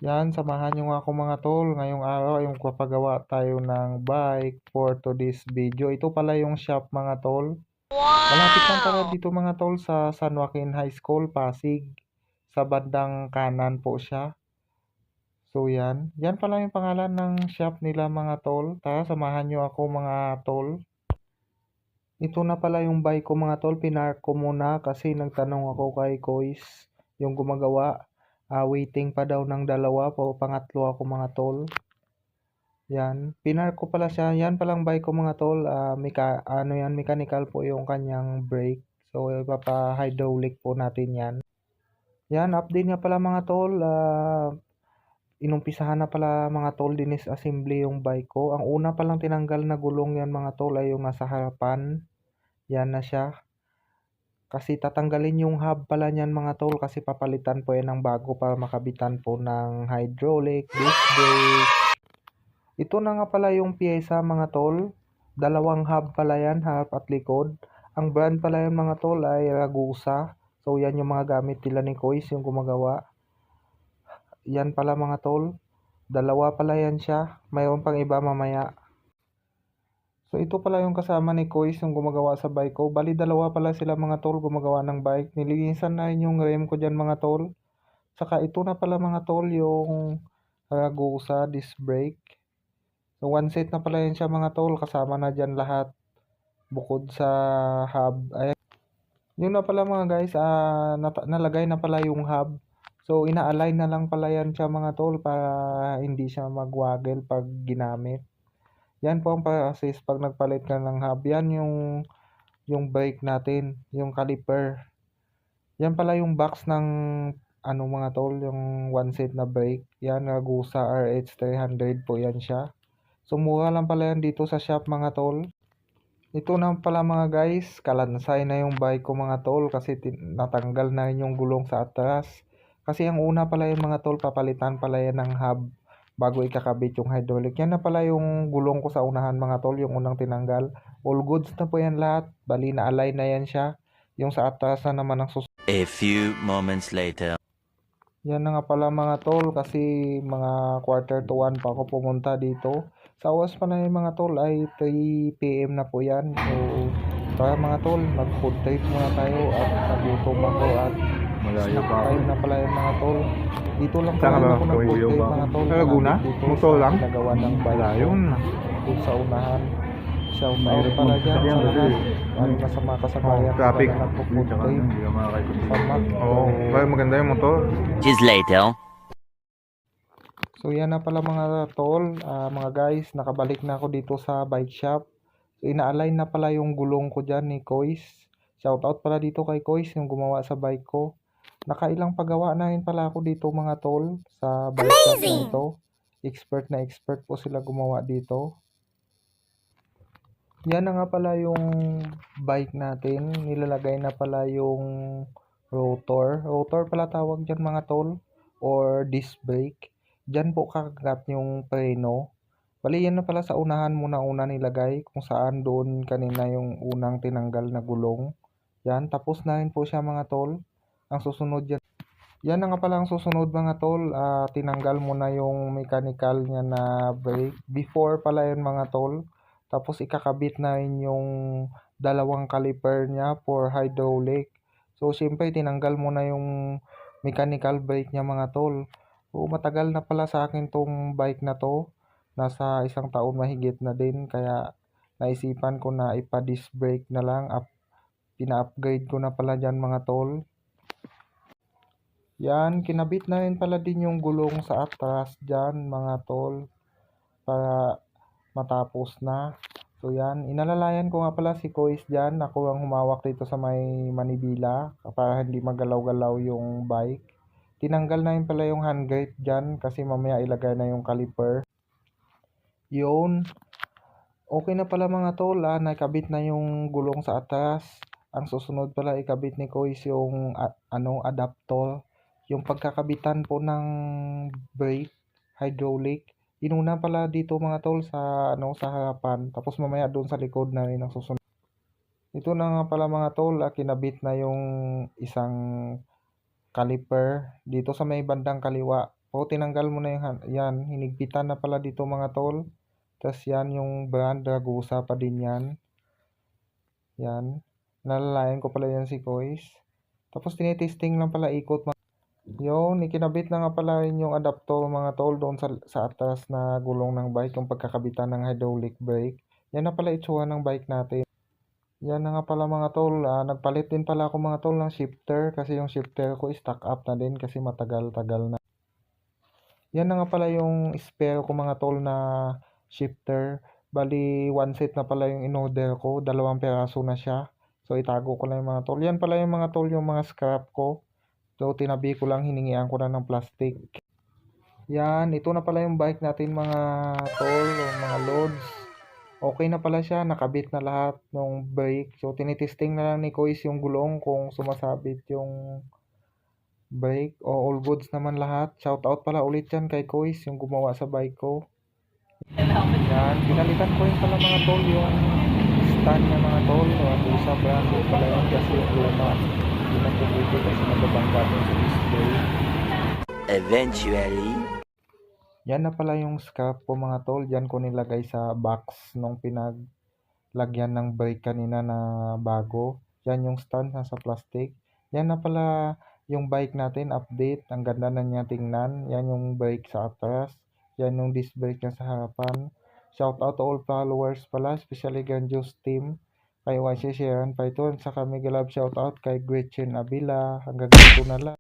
Yan, samahan nyo nga ako mga tol. Ngayong araw ay magpapagawa tayo ng bike for today's video. Ito pala yung shop mga tol. Malapit lang pala dito mga tol sa San Joaquin High School, Pasig. Sa bandang kanan po siya. So yan. Yan pala yung pangalan ng shop nila mga tol. Tara, samahan nyo ako mga tol. Ito na pala yung bike ko mga tol. Pinark ko muna kasi nagtanong ako kay Kois, yung gumagawa. Waiting pa daw ng dalawa po. Pangatlo ako mga tol. Yan. Pinark ko pala siya. Yan palang bike ko mga tol. Mechanical po yung kanyang brake. So, ipapa-hydraulic po natin yan. Yan, update nga pala mga tol. Inumpisahan na pala mga tol dinis assembly yung bike ko. Ang una palang tinanggal na gulong yan mga tol ay yung nasa harapan. Yan na siya. Kasi tatanggalin yung hub pala niyan mga tol kasi papalitan po yan ng bago para makabitan po ng hydraulic, disc brake. Ito na nga pala yung pyesa mga tol. Dalawang hub pala yan, harap at likod. Ang brand pala yan mga tol ay Ragusa. So yan yung mga gamit nila ni Kois yung gumagawa. Yan pala mga tol. Dalawa pala yan siya. Mayroon pang iba mamaya. So ito pala yung kasama ni Kois yung gumagawa sa bike ko. Bali dalawa pala sila mga tol gumagawa ng bike. Nilinisan na yung rim ko dyan mga tol. Saka ito na pala mga tol yung Ragusa disc brake. So one set na pala yan siya mga tol. Kasama na dyan lahat. Bukod sa hub. Ayan. Yun na pala mga guys. Nalagay na pala yung hub. So ina-align na lang pala yan siya mga tol para hindi siya magwagel pag ginamit. Yan po ang process pag nagpalit ka ng hub. Yan yung brake natin, yung caliper. Yan pala yung box ng mga tol, yung one set na brake. Yan, Ragusa RH300 po yan siya. So mura lang pala yan dito sa shop mga tol. Ito na pala mga guys, kalansay na yung bike ko mga tol kasi natanggal na rin yung gulong sa atras. Kasi ang una pala yung mga tol, papalitan pala yan ng hub bago ikakabit yung hydraulic. Yan na pala yung gulong ko sa unahan mga tol, yung unang tinanggal. All goods na po yan lahat. Bali na align na yan siya. Yung sa atras na naman ang susunod. A few moments later. Yan na nga pala mga tol kasi mga quarter to 1 pa ako pumunta dito. Sa oras pa na yung mga tol ay 3 PM na po yan. So tara mga tol, mag-food trip muna tayo at nagutom ako at Malayo pa ako. tayo na pala yung mga tol. Dito lang Saan pala ka ba? ako nag-food Kuya trip ba? mga tol. Sa Laguna? Dito Motor sa lang? ginagawa ng Malayo bike na. dito sa unahan. Shout out Mahirap pala dyan sa magkasakyan lahat. kasi, Ano na sa mga kasabayan traffic. na nagpo-food Tsaka trip. hindi ka makakaikot. Sama. Oo, kaya maganda yung motor. Just later. So yan na pala mga tol, mga guys, nakabalik na ako dito sa bike shop. So ina-align na pala yung gulong ko dyan ni Kois. Shoutout pala dito kay Kois yung gumawa sa bike ko. Nakailang pagawa na rin pala ako dito mga tol sa bike shop na ito. Expert na expert po sila gumawa dito. Yan na nga pala yung bike natin. Nilalagay na pala yung rotor. Rotor pala tawag dyan mga tol. Or disc brake. Diyan po kakagat yung preno. Bali yan na pala sa unahan muna nilagay. Kung saan doon kanina yung unang tinanggal na gulong. Yan. Tapos na rin po siya mga tol. Ang susunod yan. Yan na nga pala ang susunod mga tol. Tinanggal muna yung mechanical niya na brake. Before pala yan mga tol. Tapos ikakabit na rin yung dalawang caliper niya for hydraulic. So syempre tinanggal muna yung mechanical brake niya mga tol. So matagal na pala sa akin tong bike na to. Nasa 1 taon mahigit na din. Kaya naisipan ko na ipa-disc brake na lang. Pina-upgrade ko na pala dyan mga tol. Yan, kinabit na rin pala din yung gulong sa atras dyan mga tol. Para matapos na. So yan, inalalayan ko nga pala si Kois dyan. Ako ang humawak dito sa may manibila para hindi magalaw-galaw yung bike. Tinanggal na rin pala yung handgrip dyan kasi mamaya ilagay na yung caliper. Yun. Okay na pala mga tol. Nakabit na yung gulong sa atas. Ang susunod pala ikabit ni Kois yung adapter. Yung pagkakabitan po ng brake, hydraulic. Inuna pala dito mga tol sa harapan. Tapos mamaya doon sa likod na rin ang susunod. Ito na nga pala mga tol, kinabit na yung isang caliper dito sa may bandang kaliwa O tinanggal mo na yung yan, hinigpitan na pala dito mga tol. Tas yan yung brand, Ragusa pa din yan. Yan. Nalalayan ko pala yan si Kois. Tapos tinitesting lang pala ikot. Yun, ikinabit na nga pala yun yung adapter mga tol doon sa atas na gulong ng bike, yung pagkakabitan ng hydraulic brake. Yan na pala itsura ng bike natin. Yan na nga pala mga tol, nagpalit din pala ako mga tol ng shifter kasi yung shifter ko stock up na din kasi matagal-tagal na. Yan na nga pala yung spare ko mga tol na shifter. Bali, one set na pala yung in-order ko, 2 peraso na siya. So itago ko lang yung mga tol. Yan pala yung mga tol, yung mga scrap ko. So tinabi ko lang, hiningian ko na ng plastic. Yan, ito na pala yung bike natin mga tol, o mga loads. Okay na pala siya, nakabit na lahat ng brake. So tinitesting na lang ni Kois yung gulong kung sumasabit yung brake. O all goods naman lahat. Shout out pala ulit yan kay Kois, yung gumawa sa bike ko. Yan, pinalitan ko yun pala mga tol yung stand niya mga tol. Sa branded pala yun kasi yung luma. Hindi na po dito kasi nababangga din sa display. Eventually. Yan na pala yung scrap ko mga tol. Yan ko nilagay sa box nung pinaglagyan ng brake kanina na bago. Yan yung stand nasa plastic. Yan na pala yung bike natin, update. Ang ganda na niya tingnan. Yan yung brake sa atas. Yan yung disc brake niya sa harapan. Shout out to all followers pala, especially Ganjus team. Kay YC Sharon Python, sa kami galab shout out kay Gretchen Abila. Hanggang dito na lang.